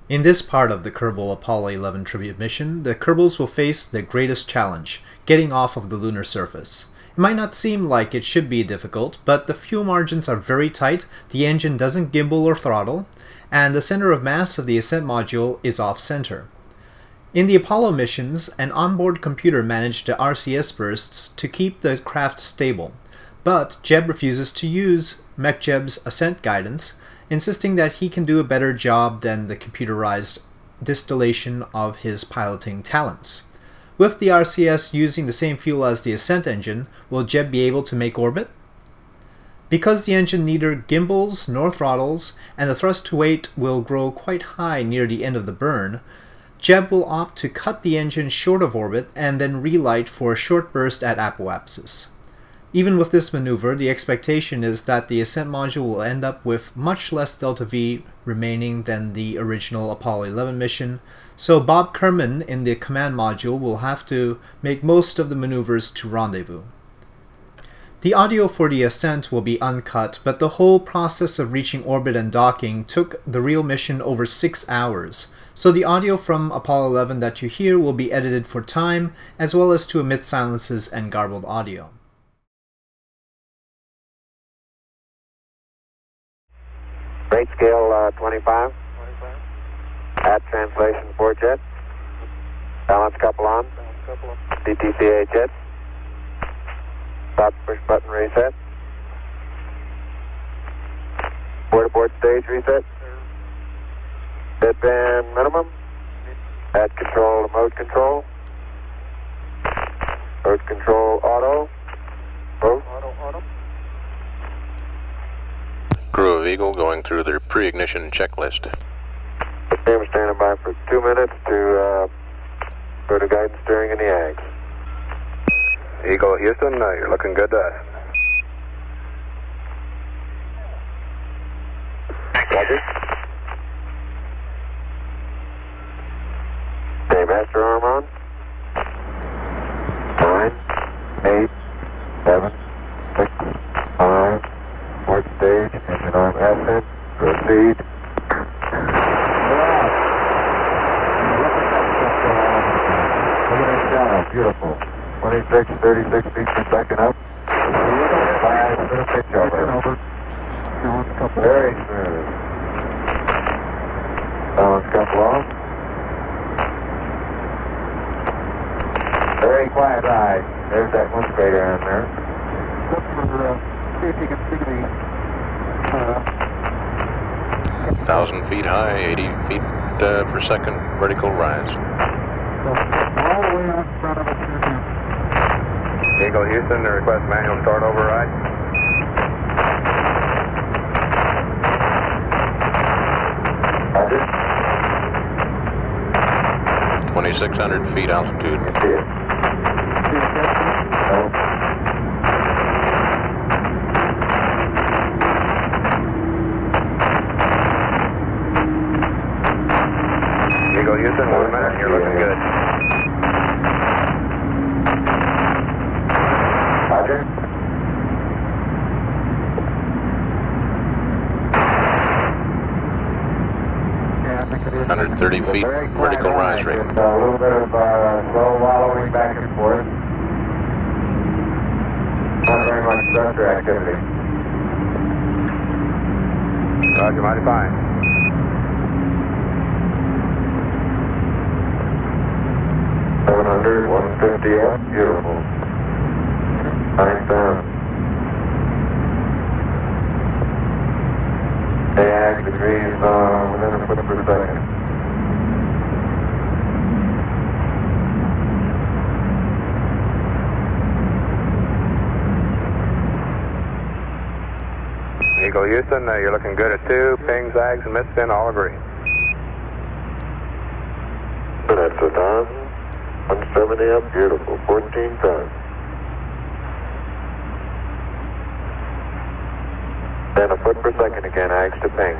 In this part of the Kerbal Apollo 11 tribute mission, the Kerbals will face the greatest challenge, getting off of the lunar surface. It might not seem like it should be difficult, but the fuel margins are very tight, the engine doesn't gimbal or throttle, and the center of mass of the ascent module is off-center. In the Apollo missions, an onboard computer managed the RCS bursts to keep the craft stable, but Jeb refuses to use MechJeb's ascent guidance, insisting that he can do a better job than the computerized distillation of his piloting talents. With the RCS using the same fuel as the ascent engine, will Jeb be able to make orbit? Because the engine neither gimbals nor throttles, and the thrust to weight will grow quite high near the end of the burn, Jeb will opt to cut the engine short of orbit and then relight for a short burst at apoapsis. Even with this maneuver, the expectation is that the ascent module will end up with much less delta V remaining than the original Apollo 11 mission, so Bob Kerman in the command module will have to make most of the maneuvers to Rendezvous. The audio for the ascent will be uncut, but the whole process of reaching orbit and docking took the real mission over 6 hours, so the audio from Apollo 11 that you hear will be edited for time, as well as to omit silences and garbled audio. Rate scale 25. At translation 4 jet. Balance couple on. DTCA jet. Stop push button reset. Board abort stage reset. Deadband minimum. Add control to mode control. Mode control auto. Both. Auto. Crew of Eagle going through their pre-ignition checklist. Team standing by for 2 minutes to go to guidance steering in the Ags. Eagle Houston, you're looking good to us. Roger. Okay, master arm on. 9, 8, 7, 6, 5. Port stage, engine arm ascent, proceed. Beautiful. 26, 36 feet per second up. 5 to pitch over. Very smooth. Balance couple off. Very quiet ride. There's that wind crater on there. See if you can see me. 1,000 feet high, 80 feet per second vertical rise. All the way out in front of us. Eagle Houston, request manual start override. Roger. 2,600 feet altitude. See it. Eagle Houston, 1 minute, you're looking good. Roger. 130 feet vertical rise rate. A little bit of slow wallowing back and forth. Not very much thruster activity. Roger, mighty fine. 700, 150 up, beautiful. Nice down. AX degrees within a foot per second. Eagle Houston, you're looking good at 2. Ping, zags, and misses in, all agree. That's 1,070 up, beautiful, 14 tons. Then a foot per second again, AX to ping.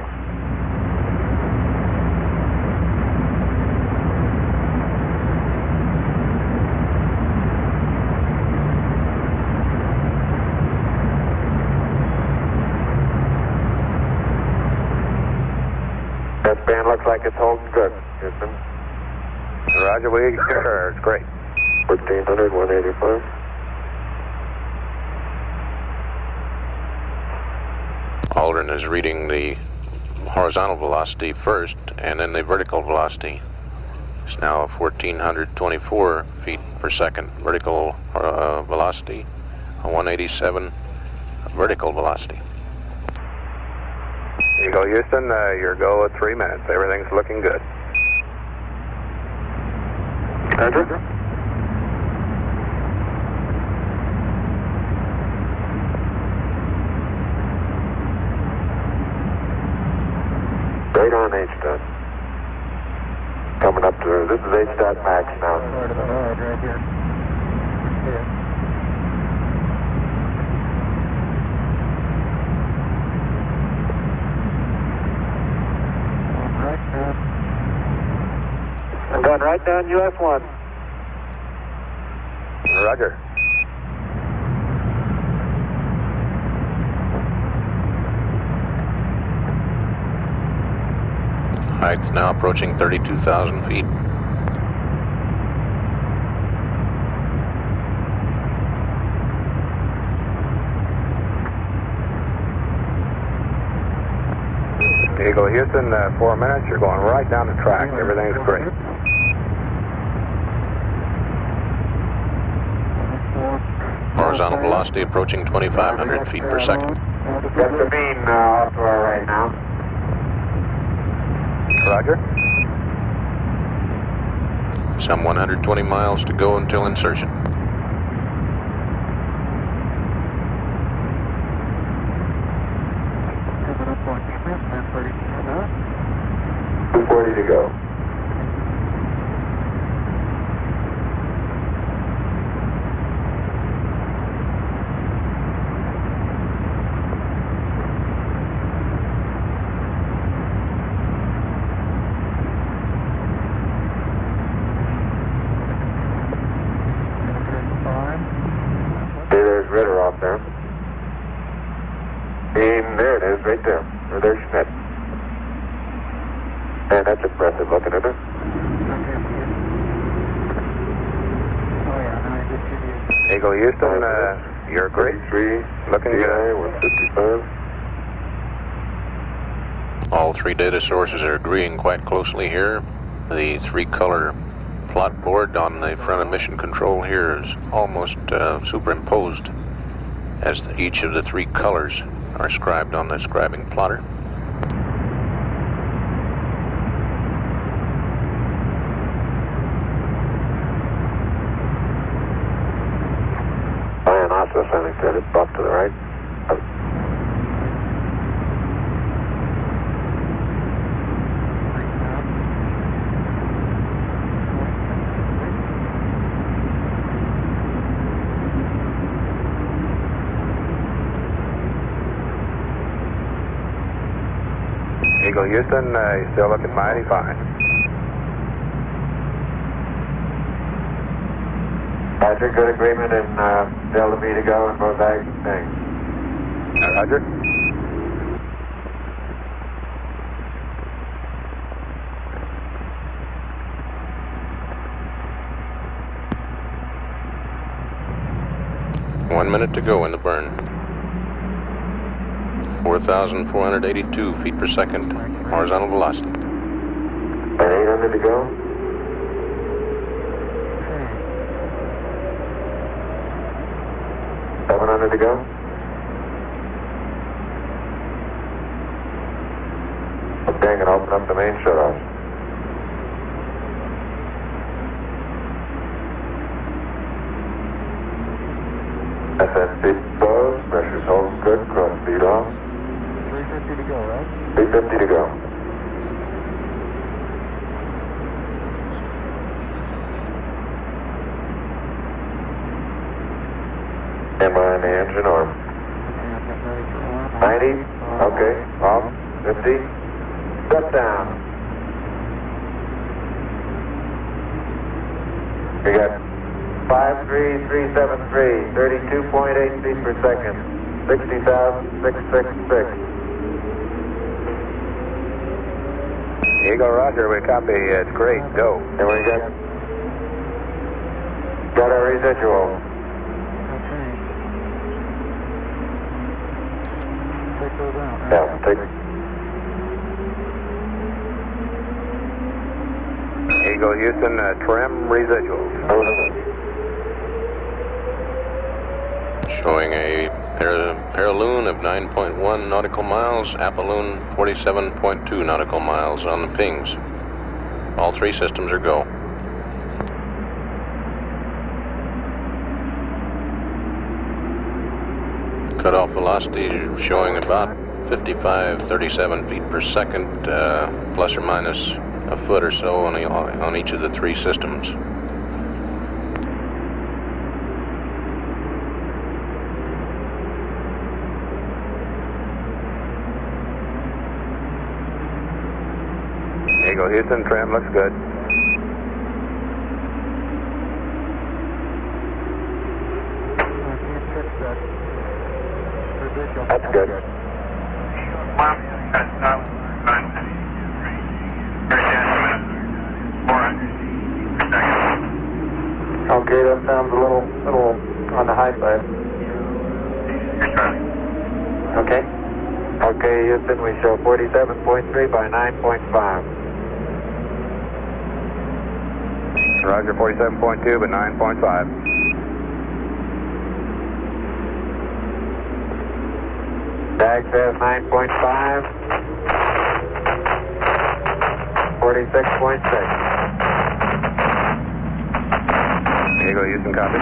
Band looks like it's holding good, Houston. Roger, we sure, it's great. 1400, 185. Aldrin is reading the horizontal velocity first and then the vertical velocity. It's now 1424 feet per second vertical velocity, 187 vertical velocity. Eagle Houston, your go at 3 minutes. Everything's looking good. Roger. Right on H-Dot. Coming up to, this is H-Dot max now. Right here. I'm going right down US1. Roger. Height's now approaching 32,000 feet. Eagle Houston, 4 minutes. You're going right down the track. Everything's great. Horizontal velocity approaching 2,500 feet per second. Got the beam off to our right now. Roger. Some 120 miles to go until insertion. .240 to go. Ritter off there. And there it is, right there. Or there's Schmidt. And that's impressive looking, isn't it? Eagle Houston, you're great. 3, Looking good. 155. All three data sources are agreeing quite closely here. The three-color plot board on the front of mission control here is almost superimposed, as each of the three colors are scribed on the scribing plotter. Dionysus, I think that is buff to the right. Eagle Houston, you're still looking mighty fine. Roger, good agreement and Delta B to go and both bags and things. Roger. One minute to go in the burn. 4,482 feet per second horizontal velocity. And 800 to go. $700 to go. Oh, dang it, open up the main shutoff. Ascent pose, pressure's holding good, cross speed off. 350 to go, right? 350 to go. Am I in the engine arm? 90, okay, off, 50, step down. We got 53373, 32.8 feet per second, 60,666. Eagle, roger, we copy. It's great, go. Here we go. Got our residual. Yeah, take Eagle Houston, trim residuals. Showing a paraloon of 9.1 nautical miles, apoloon 47.2 nautical miles on the pings. All three systems are go. Cutoff velocity showing about 55-37 feet per second, plus or minus a foot or so on each of the three systems. Eagle Houston, trim looks good. That's good. Okay, that sounds a little on the high side. Okay. Okay, Houston, we show 47.3 by 9.5. Roger, 47.2 but 9.5. DAG says 9.5. 46.6. Eagle Houston, copy.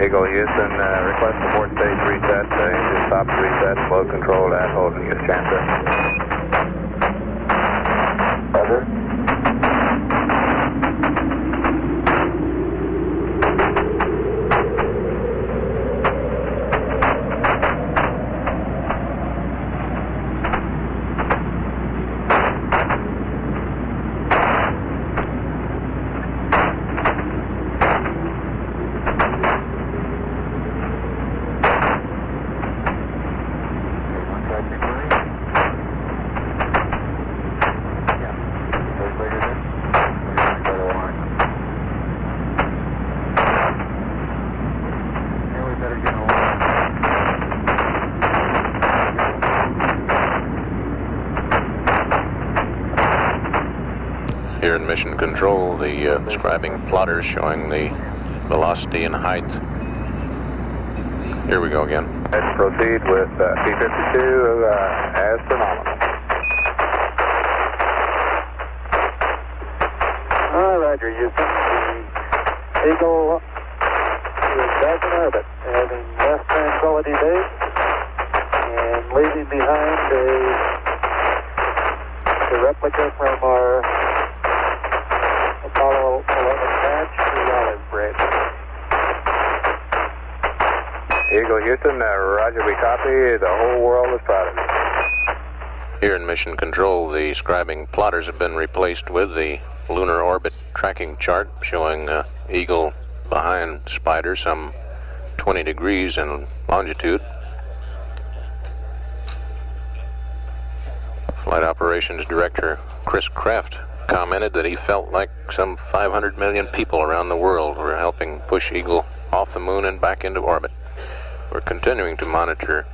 Eagle Houston, request abort stage reset, engine stops reset, load control at Holden, use transfer. Roger. Here in mission control, the describing plotters showing the velocity and height. Here we go again. Let's proceed with P-52 as phenomenal. Roger, Houston. The Eagle is back in orbit, having left Tranquility Base and leaving behind the replica from our Apollo 11 patch, the Olive Bridge. Eagle Houston, roger, we copy. The whole world is proud of you. Here in mission control, the scribing plotters have been replaced with the lunar orbit tracking chart showing Eagle behind Spider some 20 degrees in longitude. Flight Operations Director Chris Kraft commented that he felt like some 500 million people around the world were helping push Eagle off the moon and back into orbit. We're continuing to monitor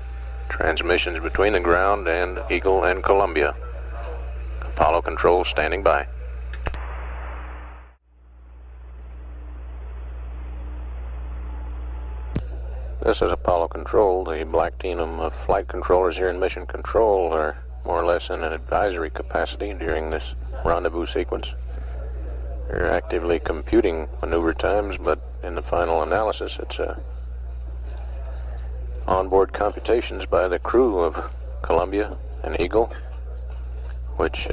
transmissions between the ground and Eagle and Columbia. Apollo control standing by. This is Apollo control. The black team of flight controllers here in mission control are more or less in an advisory capacity during this rendezvous sequence. They're actively computing maneuver times, but in the final analysis, it's onboard computations by the crew of Columbia and Eagle, which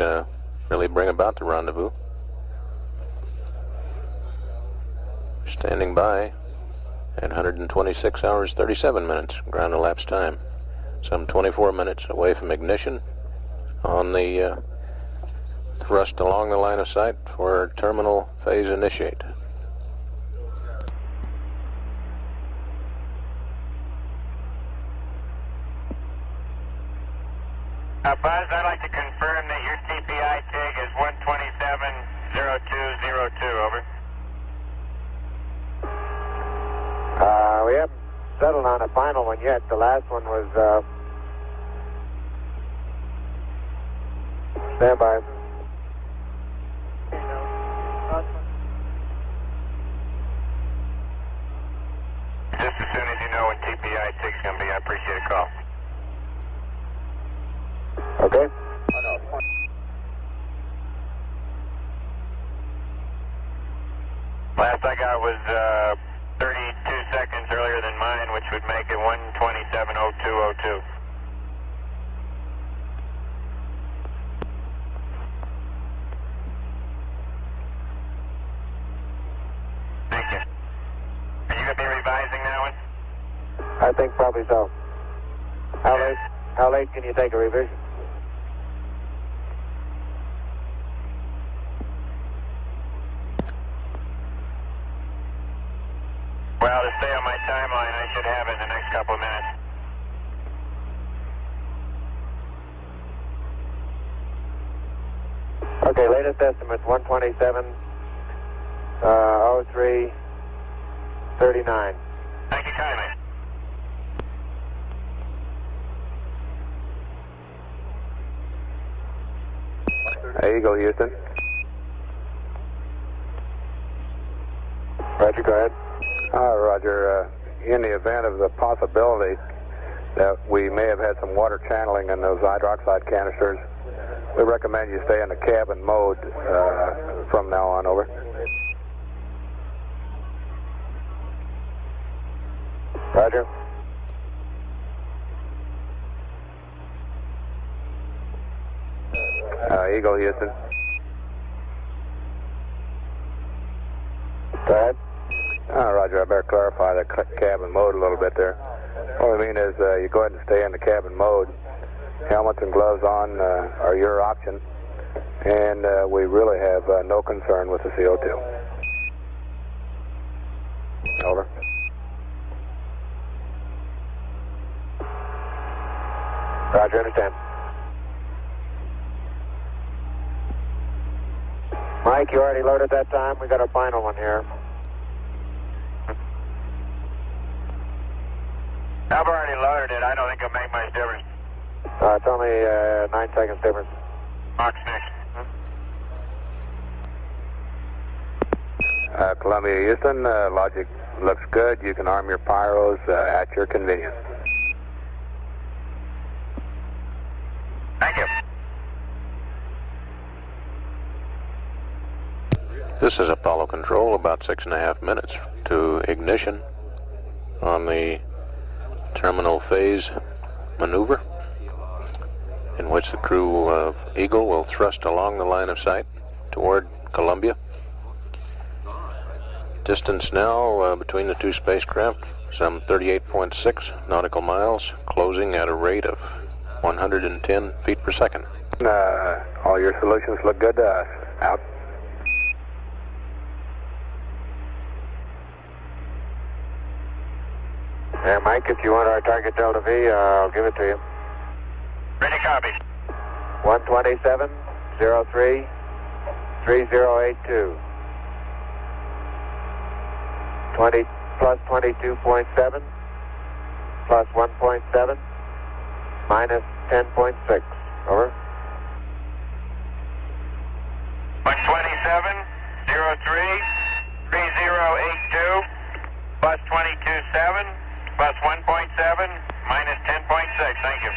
really bring about the rendezvous. Standing by at 126 hours 37 minutes ground elapsed time. some 24 minutes away from ignition on the thrust along the line of sight for terminal phase initiate. Buzz, I'd like to confirm that your TPI TIG is 127.0202, over. We haven't settled on a final one yet. The last one was, stand by. Just as soon as you know when TPI TIG's going to be, I appreciate a call. Okay. Last I got was 32 seconds earlier than mine, which would make it 127.0202. Thank you. Are you going to be revising that one? I think probably so. How late can you take a revision? Well, to stay on my timeline, I should have it in the next couple of minutes. Okay, latest estimate 127.03.39. Thank you kindly. Eagle, Houston. Roger, go ahead. Roger. In the event of the possibility that we may have had some water channeling in those hydroxide canisters, we recommend you stay in the cabin mode from now on, over. Roger. Eagle, Houston. Go ahead. Roger, I better clarify the cabin mode a little bit there. What I mean is you go ahead and stay in the cabin mode. Helmets and gloves on are your option. And we really have no concern with the CO2. Over. Roger, understand. Mike, you already loaded that time? We got a final one here. I've already loaded it. I don't think it'll make much difference. It's only 9 seconds difference. Mark's next. Columbia, Houston, logic looks good. You can arm your pyros at your convenience. Thank you. This is Apollo Control, about 6.5 minutes to ignition on the terminal phase maneuver, in which the crew of Eagle will thrust along the line of sight toward Columbia. Distance now between the two spacecraft, some 38.6 nautical miles, closing at a rate of 110 feet per second. All your solutions look good to us. Out. Yeah, Mike, if you want our target Delta V, I'll give it to you. Ready, copy. 127.03.3082. 20 plus 22.7 plus 1.7 minus 10.6. Over. 127.03.3082 plus 22.7 plus 1.7 minus 10.6. Thank you.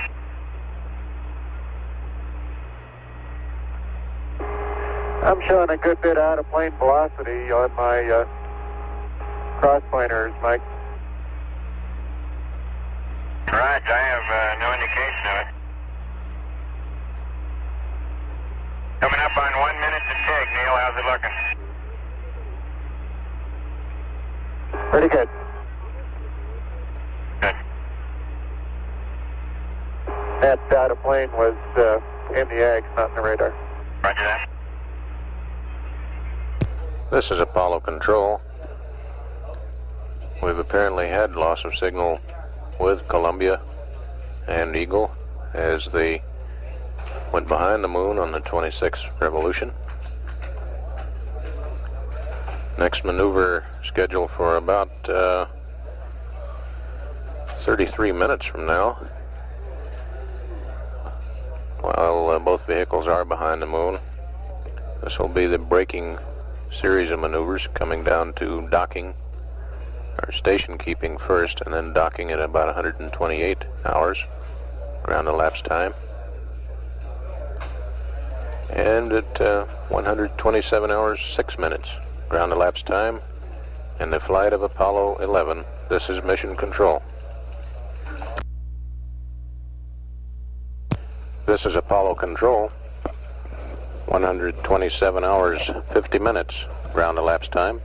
I'm showing a good bit out of plane velocity on my cross-planers, Mike. Right, I have no indication of it. Coming up on 1 minute to TIG, Neil. How's it looking? Pretty good. Good. That data plane was in the Ags, not in the radar. Roger that. This is Apollo Control. We've apparently had loss of signal with Columbia and Eagle as they went behind the moon on the 26th revolution. Next maneuver scheduled for about 33 minutes from now, while both vehicles are behind the moon. This will be the braking series of maneuvers, coming down to docking, or station keeping first, and then docking at about 128 hours ground elapsed time, and at 127 hours 6 minutes ground elapsed time, and the flight of Apollo 11. This is Mission Control. This is Apollo Control. 127 hours 50 minutes ground elapsed time.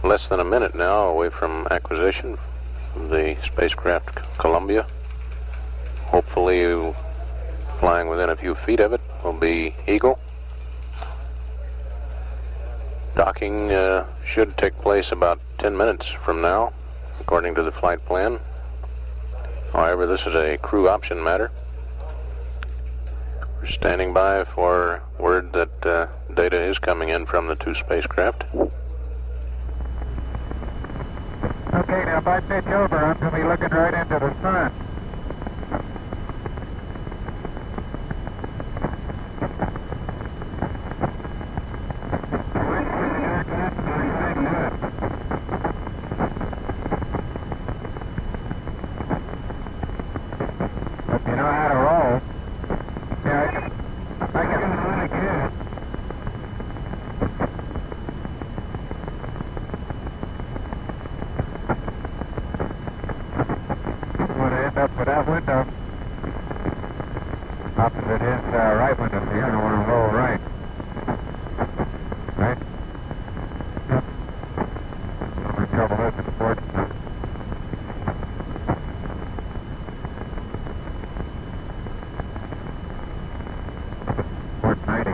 Less than a minute now away from acquisition of the spacecraft Columbia. Hopefully flying within a few feet of it will be Eagle. Docking should take place about 10 minutes from now, according to the flight plan. However, this is a crew option matter. We're standing by for word that data is coming in from the two spacecraft. Okay, now if I pitch over, I'm going to be looking right into the sun. If you know how to roll, yeah, I can really good. Up with that window. Opposite his right window, so you're going to want to roll right. Right? Yep. Only trouble is the port. Port 90.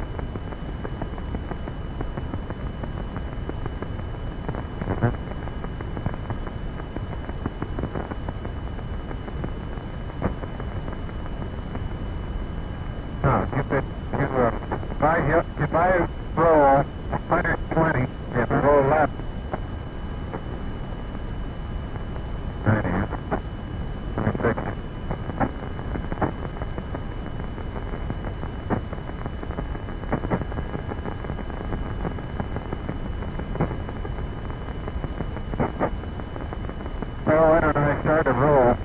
If I roll 120, if I roll left, 90, 26. Well, why don't I start to roll?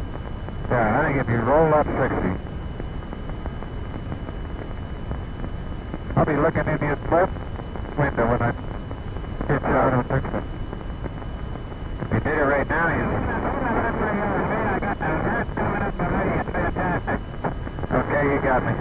Yeah, I think if you roll up 60, I'll be looking in his left window when I pitch out on Texas. If you did it right now, okay, you got me.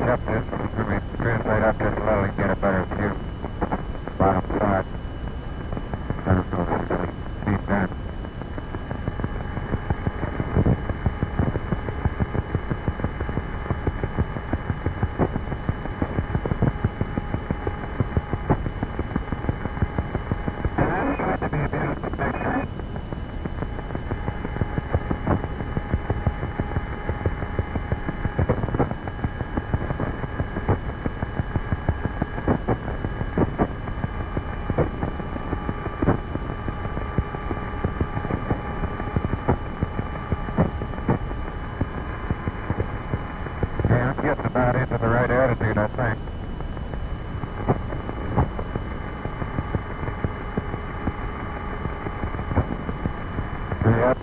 Up this, let me translate up just a little and get a better view. Bottom side. I don't know if it's really seen that.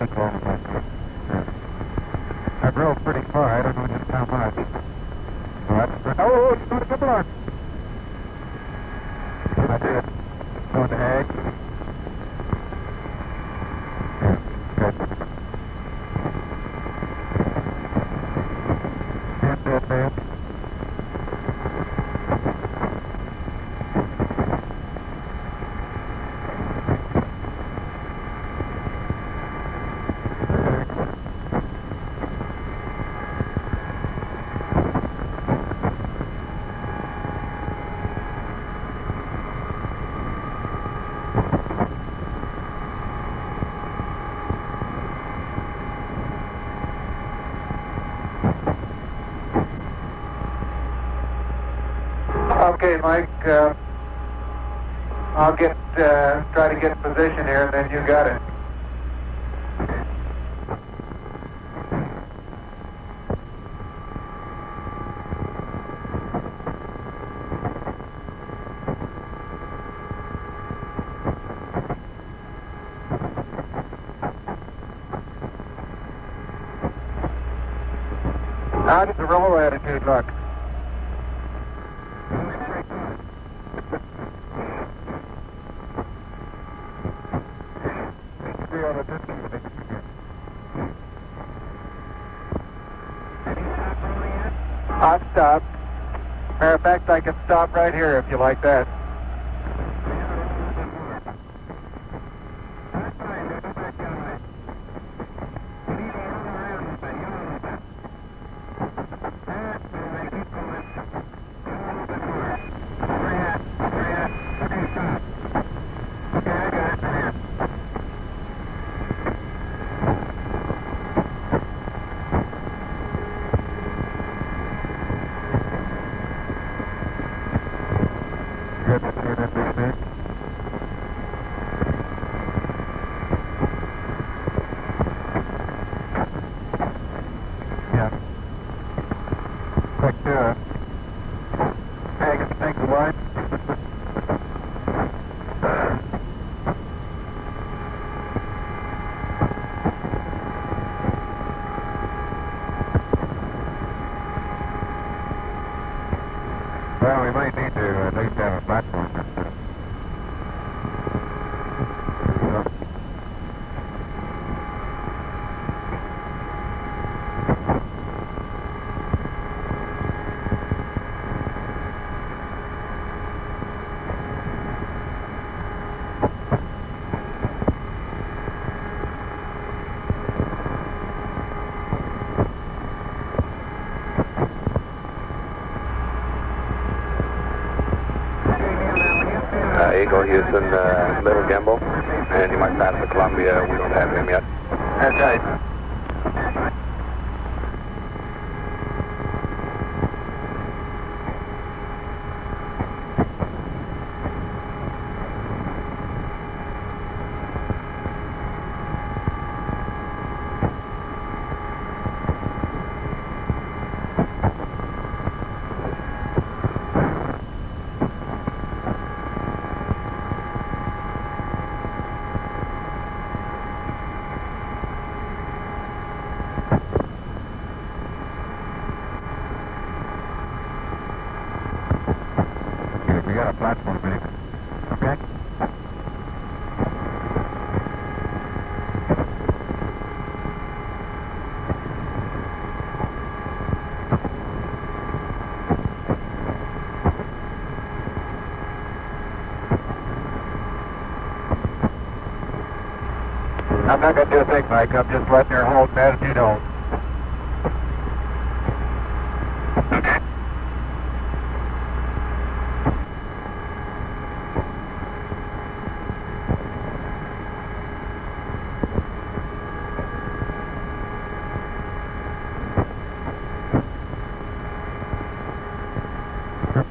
replica. I drove pretty far. I don't know just how much. Oh, it's going to Kerbal. I did. Going to egg. Yeah, good. And dead man. Okay, Mike, I'll try to get in position here, and then you got it. How does the roll attitude look? I've stopped. Matter of fact, I can stop right here if you like that. Well, we might need to at least have a platform. Eagle Houston, little gimbal, and you might pass the Columbia. We don't have him yet. That's right. We got a platform, maybe. Okay? I'm not going to do a thing, Mike. I'm just letting her hold that as you know.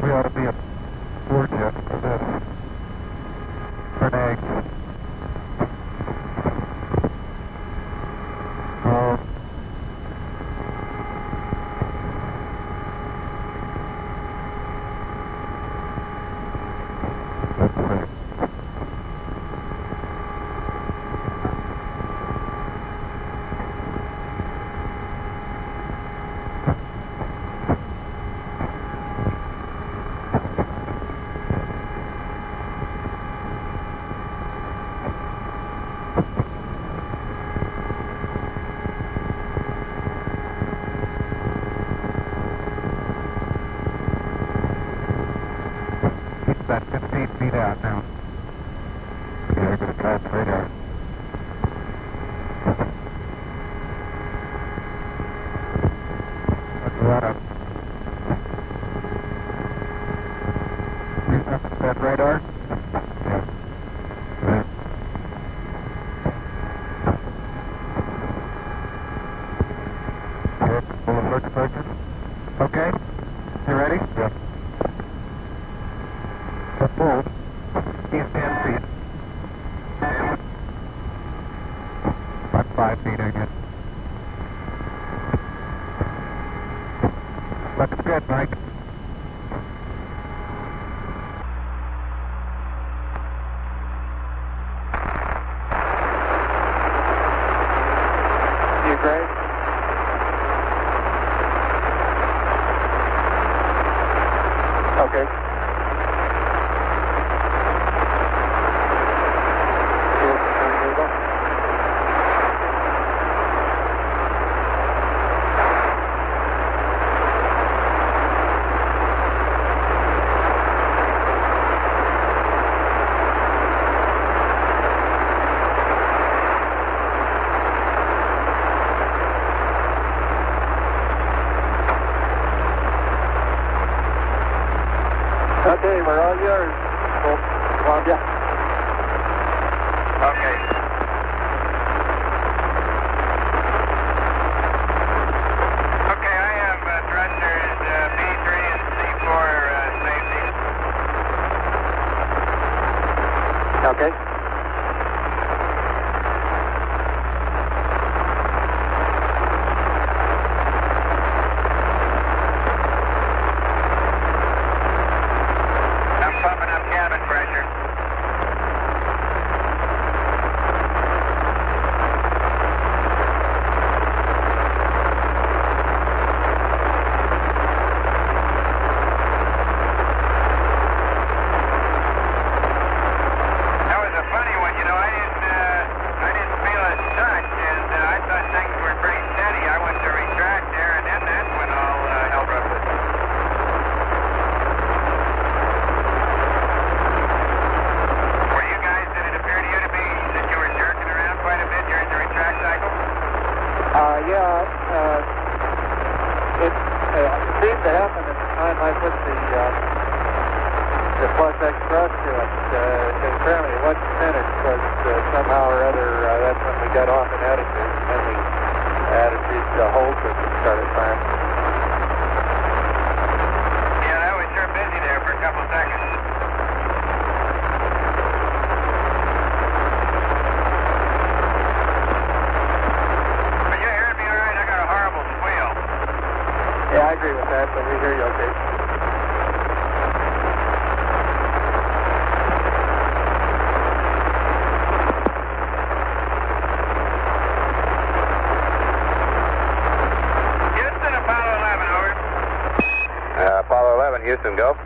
We ought to be a board jet for this. For an egg. That's right. about 15 feet out now. Yeah, we're going to try its radar. Let's run up. That radar? Yeah. Right. Good. Full alert approaches. Okay. You ready? Yep. So full. He's 10 feet. About 5 feet, I guess. Looks good, Mike. You great? Okay. Okay, we're all yours. Columbia. Okay. Okay, I have thrusters B3 and C4 safety. Okay. I'm pumping up cabin pressure. That was a funny one, you know. I didn't feel a touch, and I thought things were pretty steady. I went to retract there, and then that's when all hell broke loose. Were you guys, did it appear to you to be that you were jerking around quite a bit during the retract cycle? Yeah, it seemed to happen at the time I put the plus X thrust to it. Apparently it wasn't finished, but somehow or other that's when we got off in attitude, and then the attitude hold system started firing. Yeah, that was sure busy there for a couple seconds. Are you hearing me all right? I got a horrible squeal. Yeah, I agree with that, but we hear you okay. Houston, Apollo 11, over. Apollo 11, Houston, go.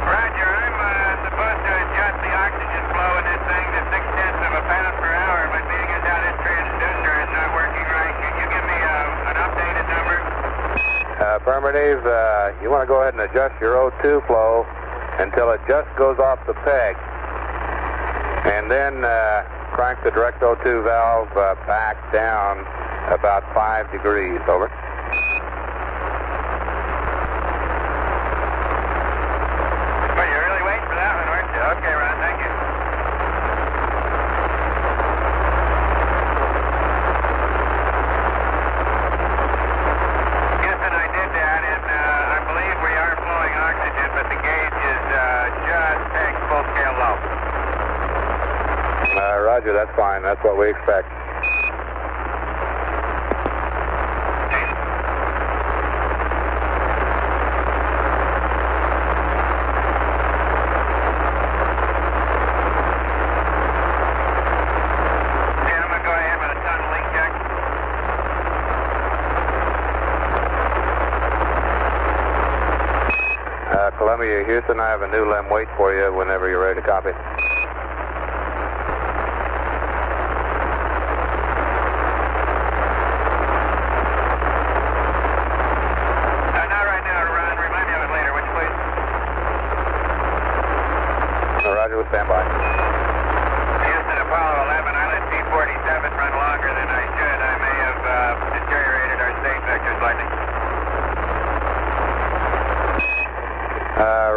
Roger, I'm supposed to adjust the oxygen flow in this thing to 0.6 of a pound per hour, but being as how this transducer is not working right, can you give me an updated number? Affirmative. You want to go ahead and adjust your O2 flow until it just goes off the peg. And then crank the direct O2 valve back down about 5 degrees. Over. Well, you're really waiting for that one, aren't you? Okay, Ron, thank you. Houston, I did that, and I believe we are flowing oxygen, but the gauge is just peg full scale low. Roger, that's fine. That's what we expect. Okay, I'm going to go ahead with a tunnel leak check. Columbia, Houston, I have a new LEM wait for you whenever you're ready to copy. Not right now, Ron. Remind me of it later, would you please? stand by. Houston, Apollo 11, I let P-47 run longer than I should. I may have deteriorated our state vector slightly.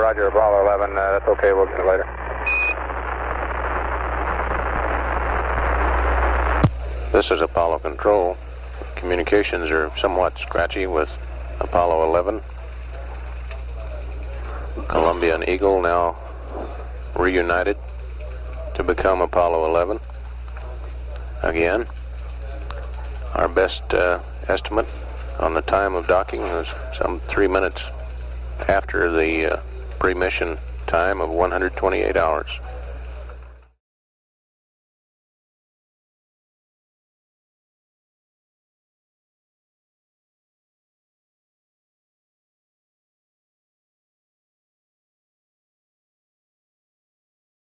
Roger, Apollo 11, that's okay, we'll get it later. This is Apollo Control. Communications are somewhat scratchy with Apollo 11. Columbia and Eagle now reunited to become Apollo 11. Again, our best estimate on the time of docking was some 3 minutes after the pre-mission time of 128 hours.